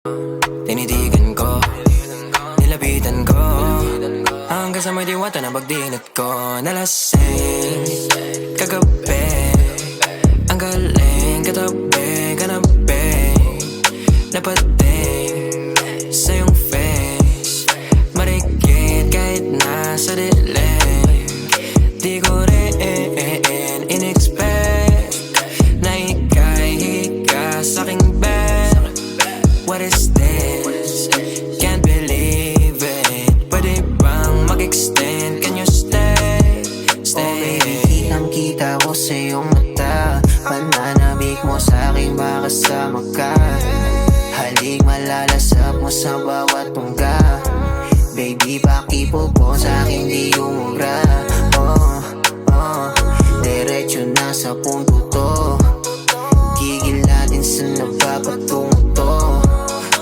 Tinitigan ko, nilapitan ko, hanggang sa may diwata na pagdinat ko. Nalasing kagabi, ang galing katabi, kanabi, napating sa iyong face, marikit kahit nasa dilim. Di ko rin in-expect na ika'y hika sa'king bed. What is this? Can't believe it. Pwede bang mag-extend? Can you stay? Stay. Oh baby, kitang-kita ko sa iyong mata. Pananabik mo sa'king makasama ka. Halik malalasap mo sa bawat tungga. Baby, pakipo po sa'king di umubra. Oh, diretso na sa punto